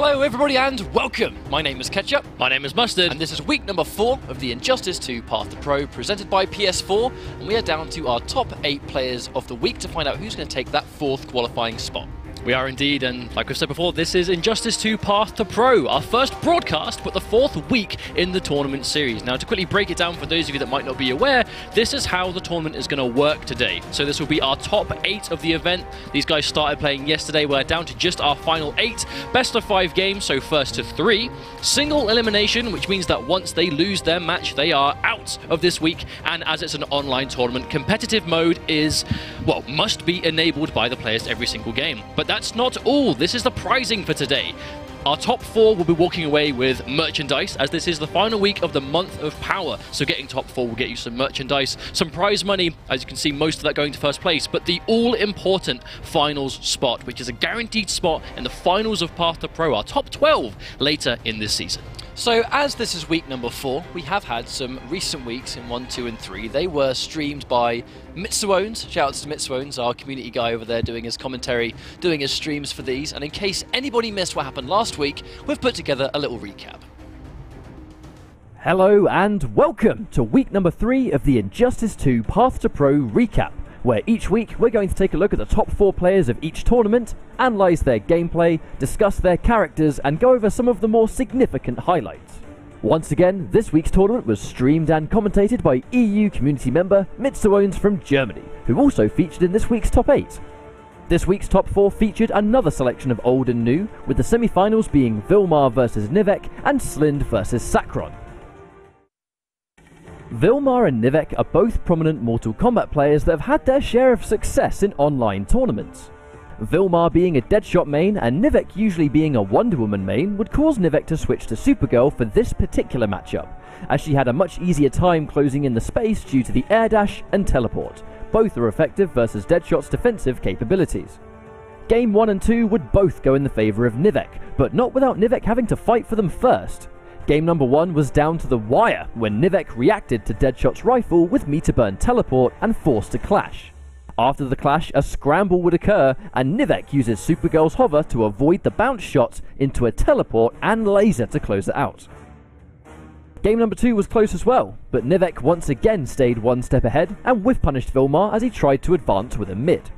Hello everybody and welcome! My name is Ketchup. My name is Mustard. And this is week number 4 of the Injustice 2 Path to Pro presented by PS4, and we are down to our top 8 players of the week to find out who's going to take that 4th qualifying spot. We are indeed, and like we've said before, this is Injustice 2 Path to Pro, our first broadcast, but the 4th week in the tournament series. Now, to quickly break it down for those of you that might not be aware, this is how the tournament is going to work today. So this will be our top 8 of the event. These guys started playing yesterday. We're down to just our final 8. Best of 5 games, so first to 3. Single elimination, which means that once they lose their match, they are out of this week. And as it's an online tournament, competitive mode is, well, must be enabled by the players every single game. But that's not all. This is the prizing for today. Our top 4 will be walking away with merchandise, as this is the final week of the month of power. So getting top 4 will get you some merchandise, some prize money, as you can see most of that going to first place, but the all-important finals spot, which is a guaranteed spot in the finals of Path to Pro, our top 12 later in this season. So as this is week number 4, we have had some recent weeks in 1, 2 and 3. They were streamed by Mitsuones. Shoutouts to Mitsuones, our community guy over there doing his commentary, doing his streams for these. And in case anybody missed what happened last week, we've put together a little recap. Hello and welcome to week number 3 of the Injustice 2 Path to Pro recap, where each week we're going to take a look at the top 4 players of each tournament, analyse their gameplay, discuss their characters, and go over some of the more significant highlights. Once again, this week's tournament was streamed and commentated by EU community member Mitsuones from Germany, who also featured in this week's top 8. This week's top 4 featured another selection of old and new, with the semi-finals being Vilmar vs Nivek and Slind vs Sakron. Vilmar and Nivek are both prominent Mortal Kombat players that have had their share of success in online tournaments. Vilmar being a Deadshot main and Nivek usually being a Wonder Woman main would cause Nivek to switch to Supergirl for this particular matchup, as she had a much easier time closing in the space due to the air dash and teleport. Both are effective versus Deadshot's defensive capabilities. Game 1 and 2 would both go in the favour of Nivek, but not without Nivek having to fight for them first. Game number 1 was down to the wire when Nivek reacted to Deadshot's rifle with meter burn teleport and forced a clash. After the clash, a scramble would occur and Nivek uses Supergirl's hover to avoid the bounce shot into a teleport and laser to close it out. Game number 2 was close as well, but Nivek once again stayed one step ahead and whiff punished Vilmar as he tried to advance with a mid.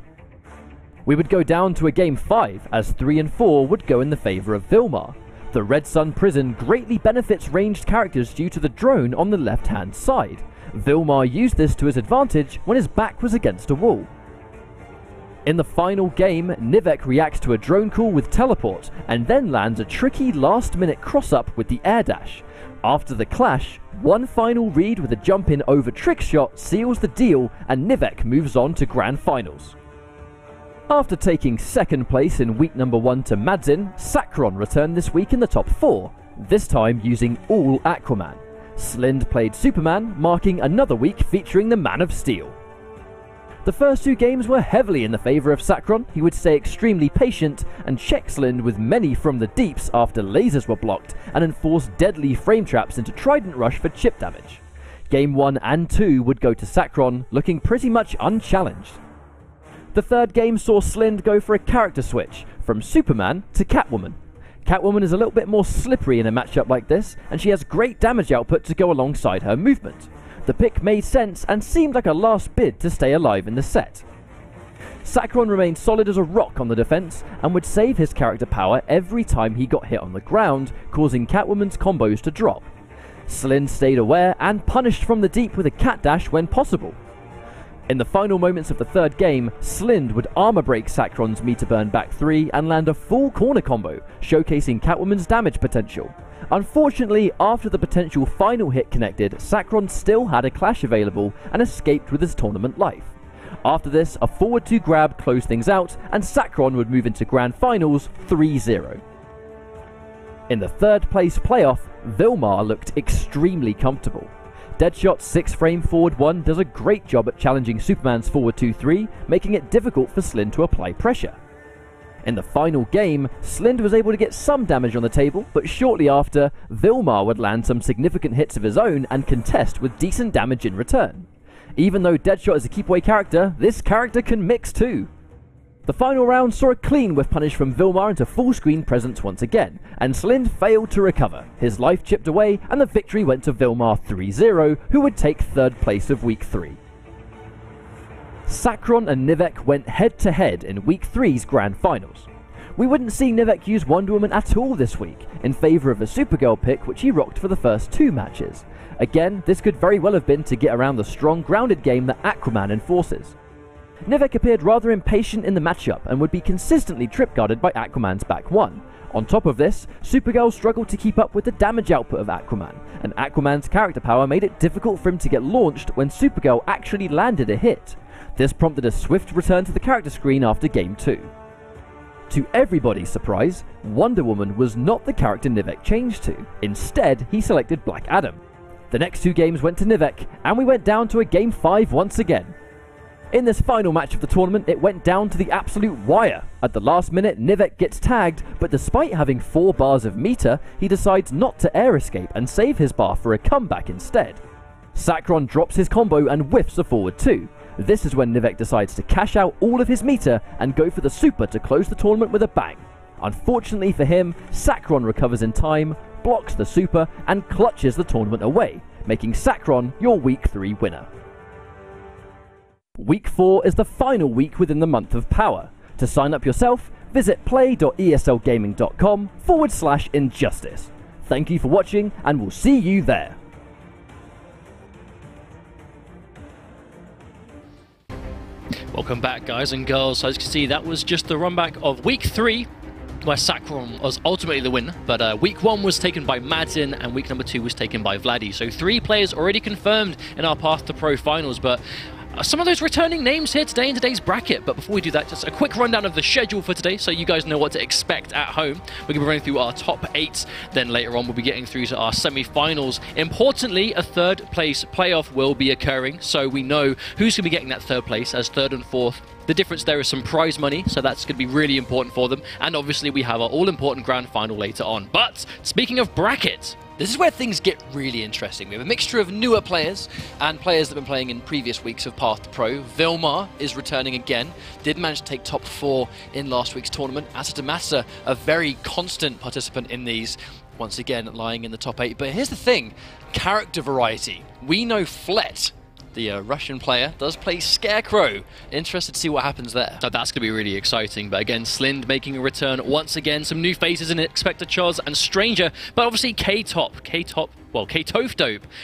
We would go down to a game 5 as 3 and 4 would go in the favour of Vilmar. The Red Sun prison greatly benefits ranged characters due to the drone on the left hand side. Vilmar used this to his advantage when his back was against a wall. In the final game, Nivek reacts to a drone call with teleport and then lands a tricky last minute cross up with the air dash. After the clash, one final read with a jump in over trick shot seals the deal and Nivek moves on to grand finals. After taking second place in week number 1 to Madzin, Sakron returned this week in the top 4, this time using all Aquaman. Slind played Superman, marking another week featuring the Man of Steel. The first 2 games were heavily in the favour of Sakron. He would stay extremely patient and check Slind with many from the deeps after lasers were blocked and enforce deadly frame traps into Trident Rush for chip damage. Game 1 and 2 would go to Sakron, looking pretty much unchallenged. The third game saw Slind go for a character switch, from Superman to Catwoman. Catwoman is a little bit more slippery in a matchup like this, and she has great damage output to go alongside her movement. The pick made sense and seemed like a last bid to stay alive in the set. Sakron remained solid as a rock on the defense, and would save his character power every time he got hit on the ground, causing Catwoman's combos to drop. Slind stayed aware and punished from the deep with a cat dash when possible. In the final moments of the third game, Slind would armor break Sakron's meter burn back 3 and land a full corner combo, showcasing Catwoman's damage potential. Unfortunately, after the potential final hit connected, Sakron still had a clash available and escaped with his tournament life. After this, a forward 2 grab closed things out and Sakron would move into grand finals 3-0. In the third place playoff, Vilmar looked extremely comfortable. Deadshot's 6-frame forward 1 does a great job at challenging Superman's forward 2-3, making it difficult for Slind to apply pressure. In the final game, Slind was able to get some damage on the table, but shortly after, Vilmar would land some significant hits of his own and contest with decent damage in return. Even though Deadshot is a keep away character, this character can mix too. The final round saw a clean whiff punish from Vilmar into full screen presence once again, and Slind failed to recover. His life chipped away, and the victory went to Vilmar 3-0, who would take 3rd place of Week 3. Sakron and Nivek went head-to-head in Week 3's Grand Finals. We wouldn't see Nivek use Wonder Woman at all this week, in favour of a Supergirl pick which he rocked for the first 2 matches. Again, this could very well have been to get around the strong grounded game that Aquaman enforces. Nivek appeared rather impatient in the matchup and would be consistently trip-guarded by Aquaman's back 1. On top of this, Supergirl struggled to keep up with the damage output of Aquaman, and Aquaman's character power made it difficult for him to get launched when Supergirl actually landed a hit. This prompted a swift return to the character screen after Game 2. To everybody's surprise, Wonder Woman was not the character Nivek changed to. Instead, he selected Black Adam. The next 2 games went to Nivek, and we went down to a Game 5 once again. In this final match of the tournament, it went down to the absolute wire. At the last minute, Nivek gets tagged, but despite having 4 bars of meter, he decides not to air escape and save his bar for a comeback instead. Sakron drops his combo and whiffs a forward 2. This is when Nivek decides to cash out all of his meter and go for the super to close the tournament with a bang. Unfortunately for him, Sakron recovers in time, blocks the super, and clutches the tournament away, making Sakron your Week 3 winner. Week 4 is the final week within the month of Power. To sign up yourself, visit play.eslgaming.com/injustice. Thank you for watching, and we'll see you there. Welcome back, guys and girls. So as you can see, that was just the run back of Week 3, where Sakron was ultimately the winner, but Week 1 was taken by Madsen, and Week number 2 was taken by Vladdy. So 3 players already confirmed in our Path to Pro finals, but some of those returning names here today in today's bracket. But before we do that, just a quick rundown of the schedule for today so you guys know what to expect at home. We're going to be running through our top 8, then later on we'll be getting through to our semi-finals. Importantly, a 3rd place playoff will be occurring, so we know who's going to be getting that 3rd place as 3rd and 4th. The difference there is some prize money, so that's going to be really important for them. And obviously we have our all-important grand final later on. But speaking of bracket, this is where things get really interesting. We have a mixture of newer players and players that have been playing in previous weeks of Path to Pro. Vilmar is returning again. Did manage to take top 4 in last week's tournament. Asadamasa, a very constant participant in these, once again lying in the top 8. But here's the thing, character variety. We know Flet, the Russian player, does play Scarecrow. Interested to see what happens there. So that's going to be really exciting. But again, Slind making a return once again. Some new faces in it, Expector Charles and Stranger. But obviously K-Toph,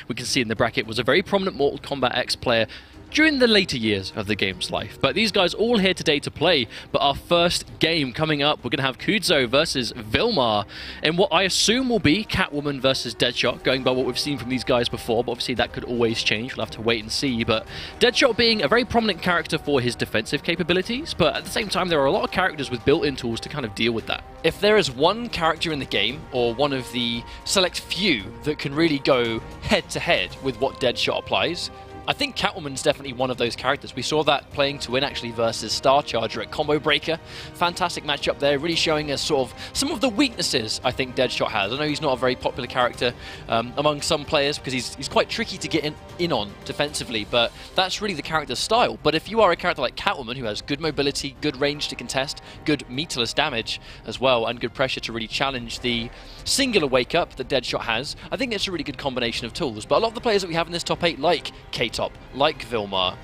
we can see in the bracket, was a very prominent Mortal Kombat X player during the later years of the game's life. But these guys all here today to play. But our first game coming up, we're going to have Kewdzo versus Vilmar in what I assume will be Catwoman versus Deadshot, going by what we've seen from these guys before. But obviously that could always change. We'll have to wait and see. But Deadshot being a very prominent character for his defensive capabilities, but at the same time there are a lot of characters with built-in tools to kind of deal with that. If there is one character in the game, or one of the select few that can really go head-to-head with what Deadshot applies, I think Catwoman's definitely one of those characters. We saw that playing to win actually versus Star Charger at Combo Breaker. Fantastic matchup there, really showing us sort of some of the weaknesses I think Deadshot has. I know he's not a very popular character among some players because he's quite tricky to get in on defensively, but that's really the character's style. But if you are a character like Catwoman who has good mobility, good range to contest, good meterless damage as well, and good pressure to really challenge the singular wake-up that Deadshot has, I think it's a really good combination of tools. But a lot of the players that we have in this top 8, like K-Top, like Vilmar,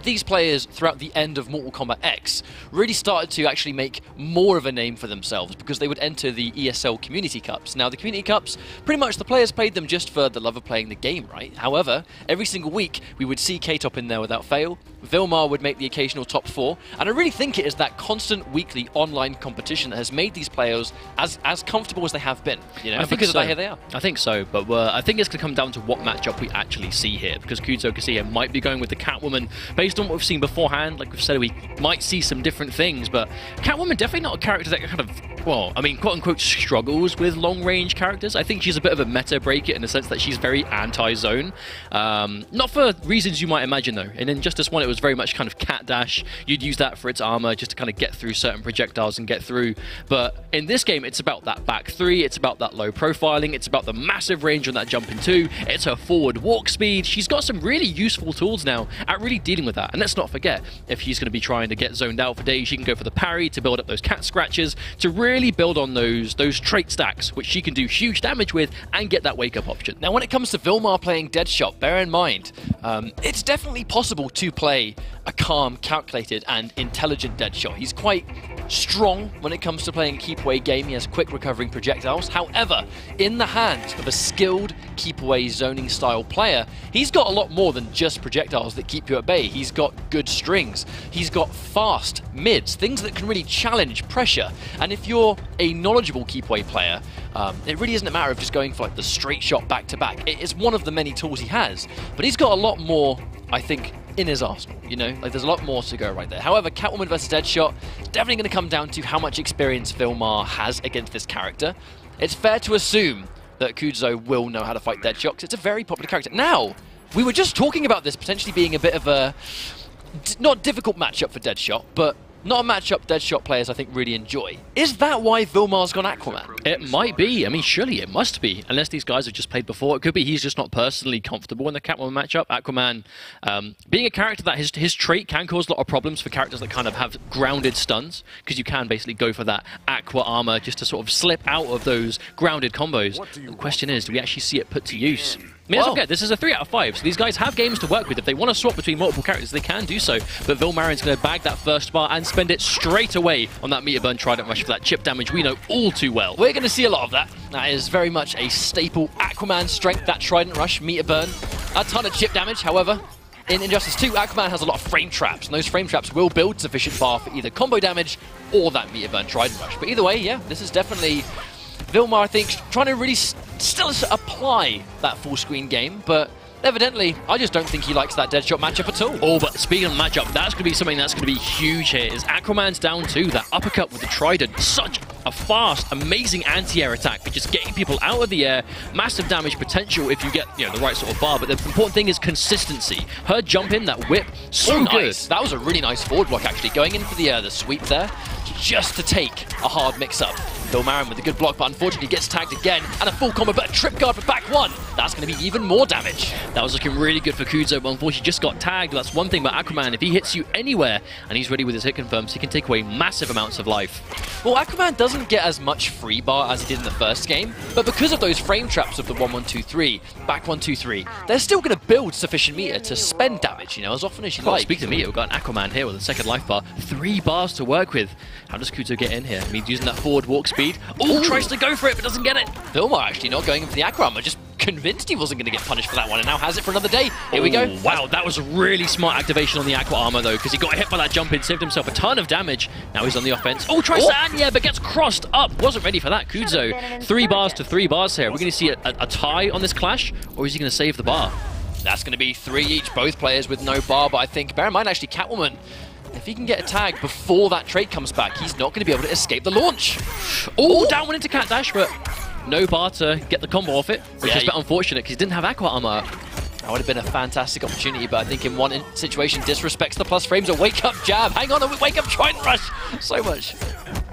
these players throughout the end of Mortal Kombat X really started to actually make more of a name for themselves because they would enter the ESL Community Cups. Now the Community Cups, pretty much the players played them just for the love of playing the game, right? However, every single week we would see K-Top in there without fail. Vilmar would make the occasional top 4, and I really think it is that constant weekly online competition that has made these players as comfortable as they have been. You know, because so. Here they are. I think so, but I think it's going to come down to what matchup we actually see here, because Kewdzo can see here might be going with the Catwoman based on what we've seen beforehand. Like we've said, we might see some different things, but Catwoman definitely not a character that kind of, well, I mean, quote-unquote struggles with long-range characters. I think she's a bit of a meta breaker in the sense that she's very anti-zone. Not for reasons you might imagine, though. In Injustice 1, it was very much kind of cat dash. You'd use that for its armor just to kind of get through certain projectiles and get through. But in this game, it's about that back 3. It's about that low profiling. It's about the massive range on that jumping 2. It's her forward walk speed. She's got some really useful tools now at really dealing with with that. And let's not forget, if she's going to be trying to get zoned out for days, she can go for the parry to build up those cat scratches, to really build on those trait stacks, which she can do huge damage with and get that wake-up option. Now, when it comes to Vilmar playing Deadshot, bear in mind, it's definitely possible to play a calm, calculated, and intelligent Deadshot. He's quite strong when it comes to playing a keep-away game. He has quick recovering projectiles. However, in the hands of a skilled keep-away zoning style player, he's got a lot more than just projectiles that keep you at bay. He's got good strings. He's got fast mids, things that can really challenge pressure. And if you're a knowledgeable keep-away player, it really isn't a matter of just going for like the straight shot back-to-back. It is one of the many tools he has, but he's got a lot more, I think, in his arsenal, you know? Like, there's a lot more to go right there. However, Catwoman versus Deadshot, it's definitely going to come down to how much experience Vilmar has against this character. It's fair to assume that Kewdzo will know how to fight Deadshot, because it's a very popular character. Now, we were just talking about this potentially being a bit of a, not difficult matchup for Deadshot, but not a matchup Deadshot players, I think, really enjoy. Is that why Vilmar's gone Aquaman? It might be. I mean, surely it must be. Unless these guys have just played before. It could be he's just not personally comfortable in the Catwoman matchup. Aquaman, being a character that his trait can cause a lot of problems for characters that kind of have grounded stuns, because you can basically go for that aqua armor just to sort of slip out of those grounded combos. The question is, do we actually see it put to use? I mean, let's not forget, this is a 3 out of 5, so these guys have games to work with. If they want to swap between multiple characters, they can do so. But Vilmarin's going to bag that first bar and spend it straight away on that meter burn Trident Rush for that chip damage we know all too well. We're going to see a lot of that. That is very much a staple Aquaman strength, that Trident Rush, meter burn. A ton of chip damage, however. In Injustice 2, Aquaman has a lot of frame traps, and those frame traps will build sufficient bar for either combo damage or that meter burn Trident Rush. But either way, yeah, this is definitely Vilmar, I think, trying to really still apply that full screen game, but evidently, I just don't think he likes that Deadshot matchup at all. Oh, but speaking of matchup, that's going to be something that's going to be huge here. Is Aquaman's down 2, that uppercut with the Trident. Such a fast, amazing anti-air attack for just getting people out of the air. Massive damage potential if you get, you know, the right sort of bar, but the important thing is consistency. Her jump in, that whip, so good. That was a really nice forward block, actually. Going in for the sweep there, just to take a hard mix-up. Vilmarin with a good block, but unfortunately gets tagged again, and a full combo, but a trip guard for back 1. That's going to be even more damage. That was looking really good for Kewdzo, but unfortunately just got tagged. That's one thing about Aquaman. If he hits you anywhere, and he's ready with his hit confirms, he can take away massive amounts of life. Well, Aquaman doesn't get as much free bar as he did in the first game, but because of those frame traps of the 1-1-2-3, back 1-2-3, they're still going to build sufficient meter to spend damage, you know, as often as you like. Speaking of meter, we've got an Aquaman here with a second life bar. 3 bars to work with. How does Kewdzo get in here? I mean, using that forward walk speed. Oh, tries to go for it, but doesn't get it. Vilmar actually not going in for the Aqua Armor, just convinced he wasn't going to get punished for that one, and now has it for another day. Here we go. Wow, that was a really smart activation on the Aqua Armor, though, because he got hit by that jump in, saved himself a ton of damage. Now he's on the offense. Oh, tries to Anya, but gets crossed up. Wasn't ready for that. Kewdzo, 3 bars to 3 bars here. We're going to see a tie on this clash, or is he going to save the bar? That's going to be 3 each, both players with no bar, but I think, bear in mind, actually, Catwoman, if he can get a tag before that trait comes back, he's not going to be able to escape the launch. Oh, down one into Cat Dash, but no bar to get the combo off it, which is a bit unfortunate because he didn't have Aqua Armor. That would have been a fantastic opportunity, but I think in one situation disrespects the plus frames. A wake-up jab. Hang on, a wake-up Trident Rush. So much.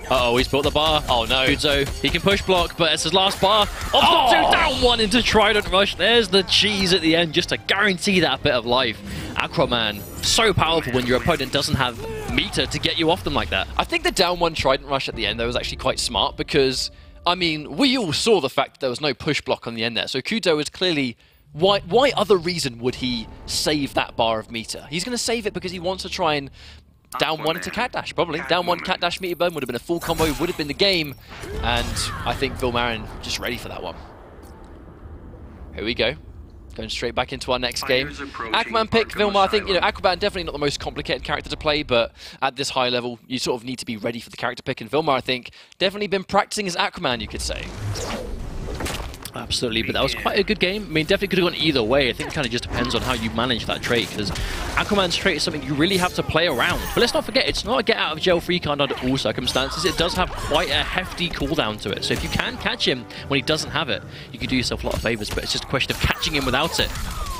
Uh-oh, he's built the bar. Oh, no. Kewdzo, he can push block, but it's his last bar. Off the 2, down 1 into Trident Rush. There's the cheese at the end, just to guarantee that bit of life. Aquaman, so powerful when your opponent doesn't have meter to get you off them like that. I think the down 1 Trident Rush at the end, though, was actually quite smart because, I mean, we all saw the fact that there was no push block on the end there. So Kewdzo was clearly... Why other reason would he save that bar of meter? He's going to save it because he wants to try and down 1 into Cat Dash, probably. Down 1 Cat Dash meter burn would have been a full combo, would have been the game. And I think Vilmarin just ready for that one. Here we go. Going straight back into our next game. Aquaman pick, Vilmar. I think, you know, Aquaman definitely not the most complicated character to play, but at this high level, you sort of need to be ready for the character pick. And Vilmar, I think, definitely been practicing as Aquaman, you could say. Absolutely, but that was quite a good game. I mean, definitely could have gone either way. I think it kind of just depends on how you manage that trait, because Aquaman's trait is something you really have to play around. But let's not forget, it's not a get-out-of-jail-free card under all circumstances. It does have quite a hefty cooldown to it. So if you can catch him when he doesn't have it, you can do yourself a lot of favors, but it's just a question of catching him without it.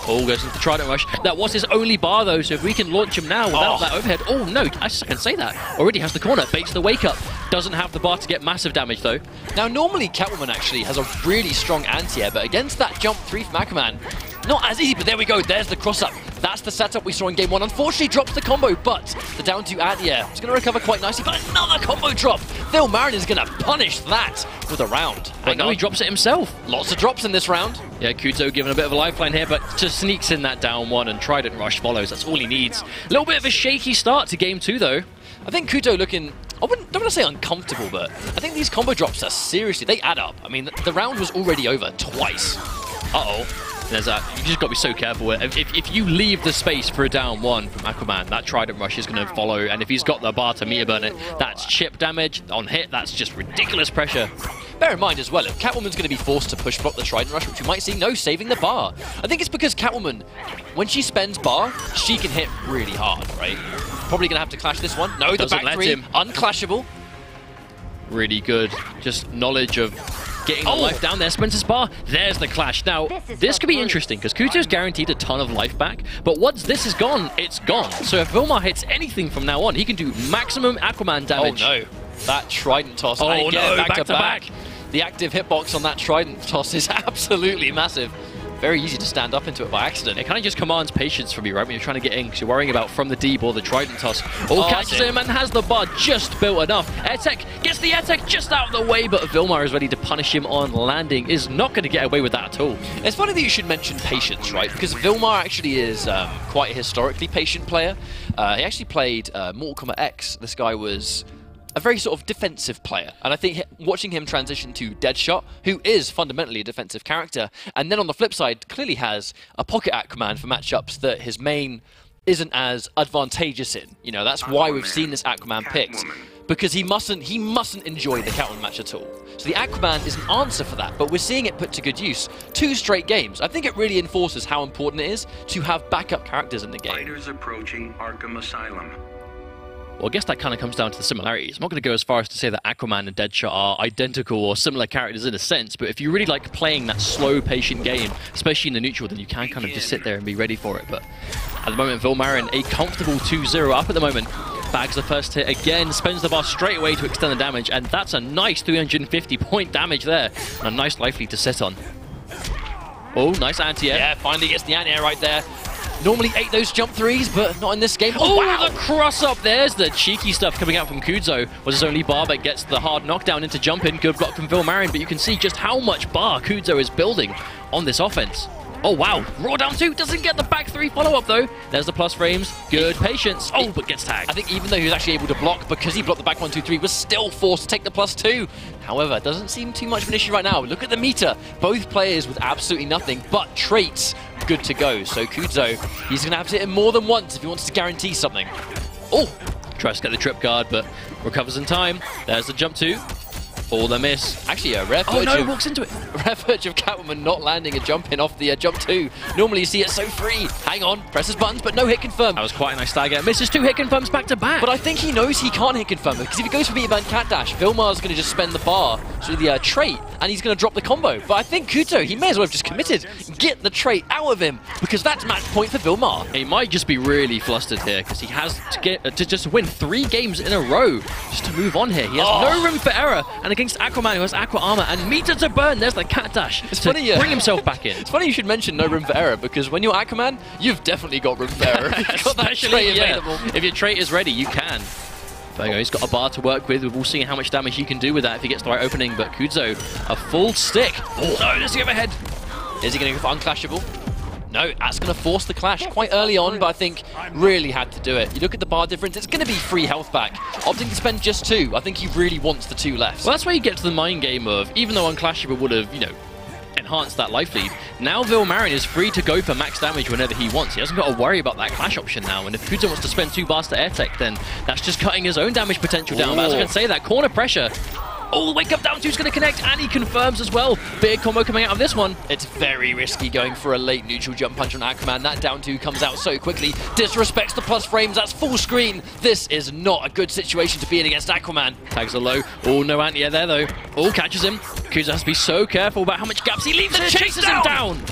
Oh, goes into the Trident Rush. That was his only bar, though, so if we can launch him now without that overhead... Oh, no, I can say that. Already has the corner, baits the wake-up. Doesn't have the bar to get massive damage, though. Now, normally Catwoman actually has a really strong anti-air, but against that jump 3 from Aquaman, Not as easy, but there we go. There's the cross-up. That's the setup we saw in game 1. Unfortunately, drops the combo, but the down to Antia is going to recover quite nicely. But another combo drop. Vilmar is going to punish that with a round. But now he drops it himself. Lots of drops in this round. Yeah, Kewdzo giving a bit of a lifeline here, but just sneaks in that down one, and Trident Rush follows. That's all he needs. A little bit of a shaky start to game 2, though. I think Kewdzo looking, don't want to say uncomfortable, but I think these combo drops are seriously, they add up. I mean, the round was already over twice. Uh-oh. There's that. You just got to be so careful. If you leave the space for a down one from Aquaman, that Trident Rush is going to follow, and if he's got the bar to meter burn it, that's chip damage. On hit, that's just ridiculous pressure. Bear in mind as well, if Catwoman's going to be forced to push block the Trident Rush, which we might see, no, saving the bar. I think it's because Catwoman, when she spends bar, she can hit really hard, right? Probably going to have to clash this one. No, the back three, unclashable. Really good. Just knowledge of getting the life down there. Spencer's bar. There's the clash. Now, this could be interesting because Kewdzo's guaranteed a ton of life back, but once this is gone, it's gone. So if Vilmar hits anything from now on, he can do maximum Aquaman damage. Oh no. That Trident toss. Oh no, back to back. The active hitbox on that Trident toss is absolutely massive. Very easy to stand up into it by accident. It kind of just commands patience from you, right? When you're trying to get in, because you're worrying about from the deep or the Trident toss. Catches him and has the bar just built enough. AirTech gets the AirTech just out of the way, but Vilmar is ready to punish him on landing. Is not going to get away with that at all. It's funny that you should mention patience, right? Because Vilmar actually is quite a historically patient player. He actually played Mortal Kombat X. This guy was a very sort of defensive player, and I think watching him transition to Deadshot, who is fundamentally a defensive character, and then on the flip side clearly has a pocket Aquaman for matchups that his main isn't as advantageous in. You know, that's why we've seen this Aquaman picked, because he mustn't enjoy the Catwoman match at all. So the Aquaman is an answer for that, but we're seeing it put to good use. 2 straight games. I think it really enforces how important it is to have backup characters in the game. Fighters approaching Arkham Asylum. Well, I guess that kind of comes down to the similarities. I'm not going to go as far as to say that Aquaman and Deadshot are identical or similar characters in a sense, but if you really like playing that slow, patient game, especially in the neutral, then you can kind of just sit there and be ready for it. But at the moment, Vilmar a comfortable 2-0 up at the moment. Bags the first hit again, spends the bar straight away to extend the damage, and that's a nice 350 point damage there, and a nice life lead to sit on. Oh, nice anti-air. Yeah, finally gets the anti-air right there. Normally ate those jump threes, but not in this game. Oh, wow. The cross up. There's the cheeky stuff coming out from Kewdzo. Was his only bar, but gets the hard knockdown into jumping. Good block from Vilmar, but you can see just how much bar Kewdzo is building on this offense. Oh, wow. Raw down 2. Doesn't get the back 3 follow-up, though. There's the plus frames. Good patience. Oh, but gets tagged. I think even though he was actually able to block, because he blocked the back 1, 2, 3, was still forced to take the plus 2. However, it doesn't seem too much of an issue right now. Look at the meter. Both players with absolutely nothing but traits good to go. So Kewdzo, he's going to have to hit him more than once if he wants to guarantee something. Oh! Tries to get the trip guard, but recovers in time. There's the jump 2. All the miss. Actually, a rare walks into it. Rare verge of Catwoman not landing a jump in off the jump 2. Normally you see it so free. Hang on, presses buttons, but no hit confirm. That was quite a nice stagger. Misses 2 hit confirms back to back. But I think he knows he can't hit confirm, because if he goes for meter burn cat dash, Vilmar's going to just spend the bar through the trait, and he's going to drop the combo. But I think Kewdzo, he may as well have just committed. Get the trait out of him, because that's match point for Vilmar. He might just be really flustered here, because he has to get to just win 3 games in a row just to move on here. He has no room for error, and against Aquaman, who has aqua armor and meter to burn, there's the cat dash to bring himself back in. It's funny you should mention no room for error, because when you're Aquaman, you've definitely got room for error. You've got that trait available. If your trait is ready, you can. There you go, he's got a bar to work with. We'll see how much damage he can do with that if he gets the right opening, but Kewdzo, a full stick. Oh, no, does he have a head? Is he going to go for unclashable? No, that's going to force the clash quite early on, but I think really had to do it. You look at the bar difference, it's going to be free health back. Opting to spend just 2, I think he really wants the 2 left. Well, that's where you get to the mind game of, even though unclashable would have, enhanced that life lead, now Vilmar is free to go for max damage whenever he wants. He hasn't got to worry about that clash option now, and if Kewdzo wants to spend 2 bars to AirTech, then that's just cutting his own damage potential down. But as I can say, that corner pressure. Oh, wake up down 2's going to connect, and he confirms as well. Big combo coming out of this one. It's very risky going for a late neutral jump punch on Aquaman. That down 2 comes out so quickly. Disrespects the plus frames. That's full screen. This is not a good situation to be in against Aquaman. Tags are low. Oh, no anti-air there, though. Oh, catches him. Kewdzo has to be so careful about how much gaps he leaves and chases him down.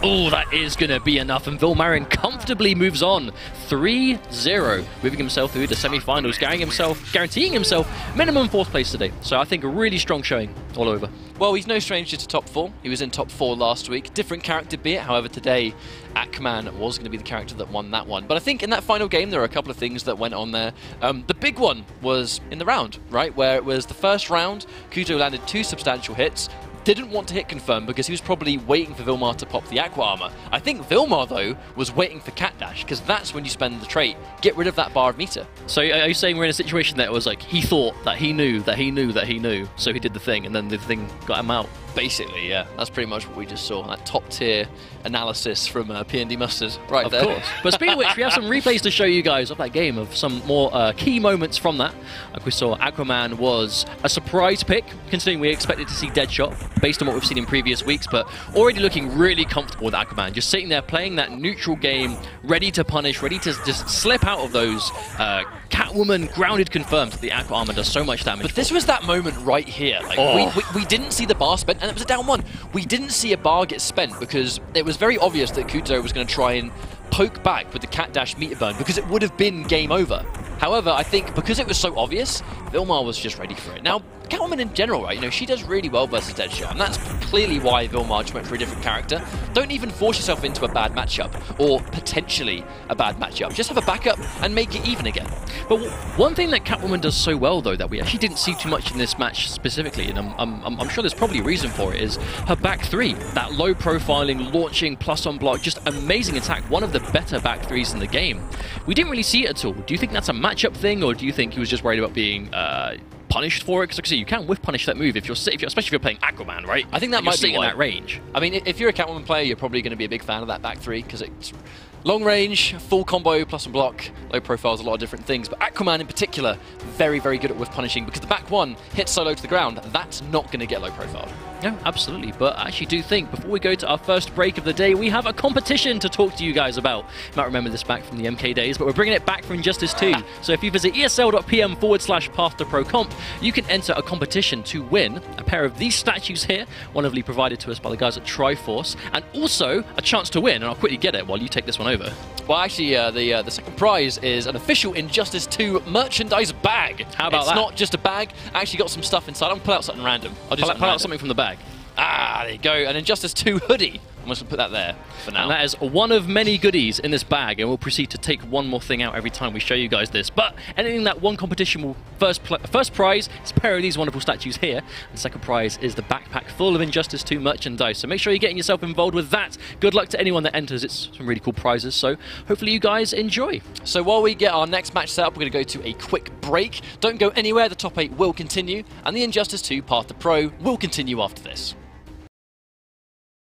Oh, that is going to be enough, and Vilmar comfortably moves on 3-0, moving himself through the semi-finals, guaranteeing himself minimum 4th place today. So I think a really strong showing all over. Well, he's no stranger to top 4. He was in top 4 last week. Different character be it. However, today, Aquaman was going to be the character that won that one. But I think in that final game, there were a couple of things that went on there. The big one was in the round, right? Where it was the first round, Kewdzo landed 2 substantial hits. Didn't want to hit confirm because he was probably waiting for Vilmar to pop the Aqua Armor. I think Vilmar, though, was waiting for Cat Dash, because that's when you spend the trait. Get rid of that bar of meter. So are you saying we're in a situation that was like, he thought that he knew, that he knew, that he knew, so he did the thing, and then the thing got him out? Basically, yeah. That's pretty much what we just saw. That top-tier analysis from P&D Mustard right there. Of course. But speaking of which, we have some replays to show you guys of that game, of some more key moments from that. Like we saw, Aquaman was a surprise pick, considering we expected to see Deadshot, based on what we've seen in previous weeks, but already looking really comfortable with Aquaman. Just sitting there, playing that neutral game, ready to punish, ready to just slip out of those Catwoman grounded confirms that the Aqua Armor does so much damage. But this was that moment right here. Like, we didn't see the bar spent, and it was a down 1. We didn't see a bar get spent because it was very obvious that Kewdzo was going to try and poke back with the Cat Dash meter burn because it would have been game over. However, I think because it was so obvious, Vilmar was just ready for it. Now, Catwoman in general, right, you know, she does really well versus Deadshot, and that's clearly why Vilmar just went for a different character. Don't even force yourself into a bad matchup, or potentially a bad matchup. Just have a backup and make it even again. But one thing that Catwoman does so well, though, that we actually didn't see too much in this match specifically, and I'm sure there's probably a reason for it, is her back 3. That low profiling, launching, plus on block, just amazing attack. One of the better back 3s in the game. We didn't really see it at all. Do you think that's a matchup thing, or do you think he was just worried about being punished for it? Because like I say, you can whiff punish that move especially if you're playing Aquaman, right? I think that might be in that range. I mean, if you're a Catwoman player, you're probably going to be a big fan of that back 3 because it's long range, full combo, plus and block, low profile is a lot of different things. But Aquaman in particular, very, very good at whiff punishing because the back 1 hits so low to the ground, that's not going to get low profiled. No, absolutely. But I actually do think, before we go to our first break of the day, we have a competition to talk to you guys about. You might remember this back from the MK days, but we're bringing it back for Injustice 2. So if you visit esl.pm/path2procomp, you can enter a competition to win a pair of these statues here, one of provided to us by the guys at Triforce, and also a chance to win, and I'll quickly get it while you take this one over. Well, actually, the second prize is an official Injustice 2 merchandise bag. How about that? It's not just a bag. I actually got some stuff inside. I'm going to pull out something random. I'll just pull out something from the bag. Ah, there you go. An Injustice 2 hoodie. I'm just going to put that there for now. And that is one of many goodies in this bag, and we'll proceed to take one more thing out every time we show you guys this. But anything that one competition will first prize is a pair of these wonderful statues here, and second prize is the backpack full of Injustice 2 merchandise. So make sure you're getting yourself involved with that. Good luck to anyone that enters. It's some really cool prizes, so hopefully you guys enjoy. So while we get our next match set up, we're going to go to a quick break. Don't go anywhere. The top 8 will continue, and the Injustice 2 Path to Pro will continue after this.